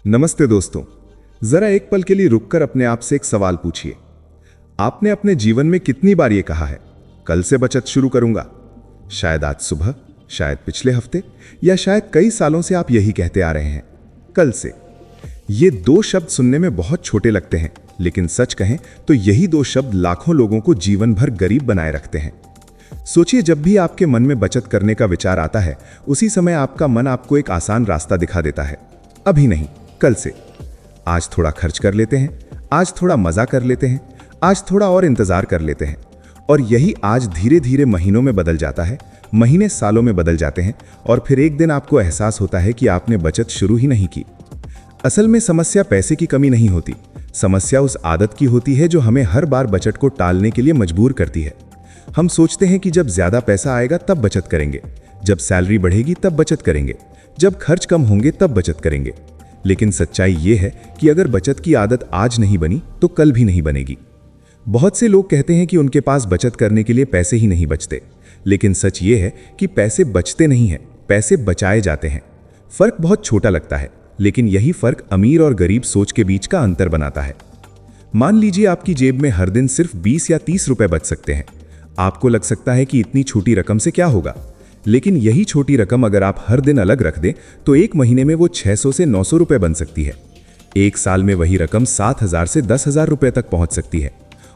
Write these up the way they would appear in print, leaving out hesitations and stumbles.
नमस्ते दोस्तों। जरा एक पल के लिए रुककर अपने आप से एक सवाल पूछिए। आपने अपने जीवन में कितनी बार ये कहा है, कल से बचत शुरू करूंगा? शायद आज सुबह, शायद पिछले हफ्ते, या शायद कई सालों से आप यही कहते आ रहे हैं, कल से। ये दो शब्द सुनने में बहुत छोटे लगते हैं, लेकिन सच कहें तो यही दो शब्द लाखों लोगों को जीवन भर गरीब बनाए रखते हैं। सोचिए, जब भी आपके मन में बचत करने का विचार आता है, उसी समय आपका मन आपको एक आसान रास्ता दिखा देता है। अभी नहीं, कल से। आज थोड़ा खर्च कर लेते हैं, आज थोड़ा मजा कर लेते हैं, आज थोड़ा और इंतजार कर लेते हैं। और यही आज धीरे धीरे महीनों में बदल जाता है, महीने सालों में बदल जाते हैं, और फिर एक दिन आपको एहसास होता है कि आपने बचत शुरू ही नहीं की। असल में समस्या पैसे की कमी नहीं होती, समस्या उस आदत की होती है जो हमें हर बार बचत को टालने के लिए मजबूर करती है। हम सोचते हैं कि जब ज्यादा पैसा आएगा तब बचत करेंगे, जब सैलरी बढ़ेगी तब बचत करेंगे, जब खर्च कम होंगे तब बचत करेंगे। लेकिन सच्चाई ये है कि अगर बचत की आदत आज नहीं बनी तो कल भी नहीं बनेगी। बहुत से लोग कहते हैं कि उनके पास बचत करने के लिए पैसे ही नहीं बचते, लेकिन सच ये है कि पैसे बचते नहीं हैं, पैसे बचाए जाते हैं। फर्क बहुत छोटा लगता है, लेकिन यही फर्क अमीर और गरीब सोच के बीच का अंतर बनाता है। मान लीजिए आपकी जेब में हर दिन सिर्फ 20 या 30 रुपए बच सकते हैं। आपको लग सकता है कि इतनी छोटी रकम से क्या होगा, लेकिन यही छोटी रकम अगर आप हर दिन अलग रख दें तो एक महीने में वो 600 से 900 रुपए बन सकती है। एक साल में वही रकम 7,000 से 10,000 रुपए तक पहुंच सकती है।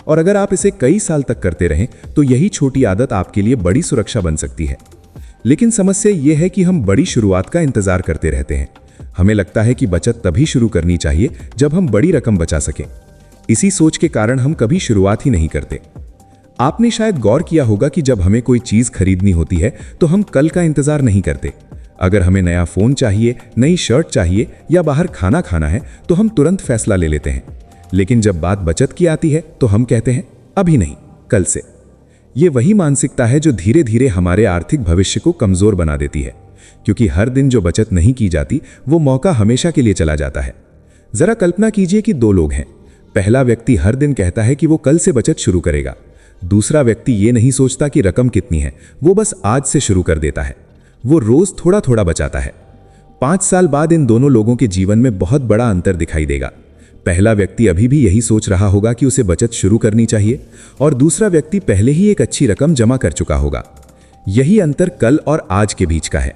और अगर आप इसे कई साल तक करते रहें तो यही छोटी आदत आपके लिए बड़ी सुरक्षा बन सकती है। लेकिन समस्या यह है कि हम बड़ी शुरुआत का इंतजार करते रहते हैं। हमें लगता है कि बचत तभी शुरू करनी चाहिए जब हम बड़ी रकम बचा सकें। इसी सोच के कारण हम कभी शुरुआत ही नहीं करते। आपने शायद गौर किया होगा कि जब हमें कोई चीज खरीदनी होती है तो हम कल का इंतजार नहीं करते। अगर हमें नया फोन चाहिए, नई शर्ट चाहिए या बाहर खाना खाना है तो हम तुरंत फैसला ले लेते हैं। लेकिन जब बात बचत की आती है तो हम कहते हैं अभी नहीं, कल से। ये वही मानसिकता है जो धीरे धीरे हमारे आर्थिक भविष्य को कमजोर बना देती है, क्योंकि हर दिन जो बचत नहीं की जाती वो मौका हमेशा के लिए चला जाता है। जरा कल्पना कीजिए कि दो लोग हैं। पहला व्यक्ति हर दिन कहता है कि वो कल से बचत शुरू करेगा। दूसरा व्यक्ति ये नहीं सोचता कि रकम कितनी है, वो बस आज से शुरू कर देता है। वो रोज थोड़ा थोड़ा बचाता है। 5 साल बाद इन दोनों लोगों के जीवन में बहुत बड़ा अंतर दिखाई देगा। पहला व्यक्ति अभी भी यही सोच रहा होगा कि उसे बचत शुरू करनी चाहिए, और दूसरा व्यक्ति पहले ही एक अच्छी रकम जमा कर चुका होगा। यही अंतर कल और आज के बीच का है।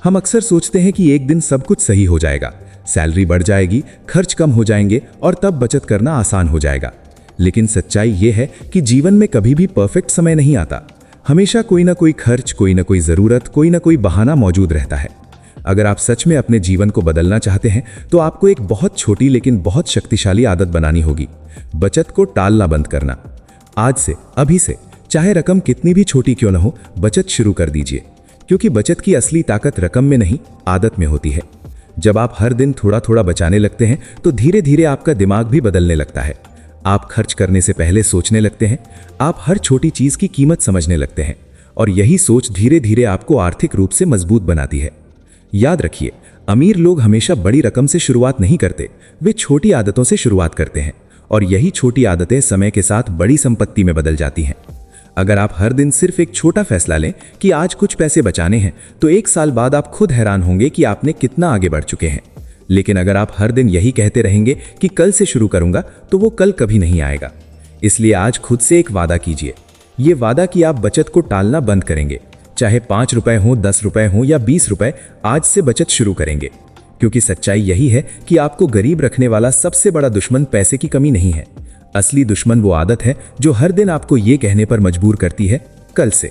हम अक्सर सोचते हैं कि एक दिन सब कुछ सही हो जाएगा, सैलरी बढ़ जाएगी, खर्च कम हो जाएंगे और तब बचत करना आसान हो जाएगा। लेकिन सच्चाई यह है कि जीवन में कभी भी परफेक्ट समय नहीं आता। हमेशा कोई ना कोई खर्च, कोई ना कोई जरूरत, कोई ना कोई बहाना मौजूद रहता है। अगर आप सच में अपने जीवन को बदलना चाहते हैं तो आपको एक बहुत छोटी लेकिन बहुत शक्तिशाली आदत बनानी होगी, बचत को टालना बंद करना। आज से, अभी से, चाहे रकम कितनी भी छोटी क्यों न हो, बचत शुरू कर दीजिए। क्योंकि बचत की असली ताकत रकम में नहीं, आदत में होती है। जब आप हर दिन थोड़ा थोड़ा बचाने लगते हैं तो धीरे धीरे आपका दिमाग भी बदलने लगता है। आप खर्च करने से पहले सोचने लगते हैं, आप हर छोटी चीज की कीमत समझने लगते हैं, और यही सोच धीरे धीरे आपको आर्थिक रूप से मजबूत बनाती है। याद रखिए, अमीर लोग हमेशा बड़ी रकम से शुरुआत नहीं करते, वे छोटी आदतों से शुरुआत करते हैं, और यही छोटी आदतें समय के साथ बड़ी संपत्ति में बदल जाती हैं। अगर आप हर दिन सिर्फ एक छोटा फैसला लें कि आज कुछ पैसे बचाने हैं, तो 1 साल बाद आप खुद हैरान होंगे कि आपने कितना आगे बढ़ चुके हैं। लेकिन अगर आप हर दिन यही कहते रहेंगे कि कल से शुरू करूंगा, तो वो कल कभी नहीं आएगा। इसलिए आज खुद से एक वादा कीजिए। ये वादा कि आप बचत को टालना बंद करेंगे। चाहे 5 रुपए हो, 10 रुपए हो या 20 रुपए, आज से बचत शुरू करेंगे। क्योंकि सच्चाई यही है कि आपको गरीब रखने वाला सबसे बड़ा दुश्मन पैसे की कमी नहीं है। असली दुश्मन वो आदत है जो हर दिन आपको ये कहने पर मजबूर करती है, कल से।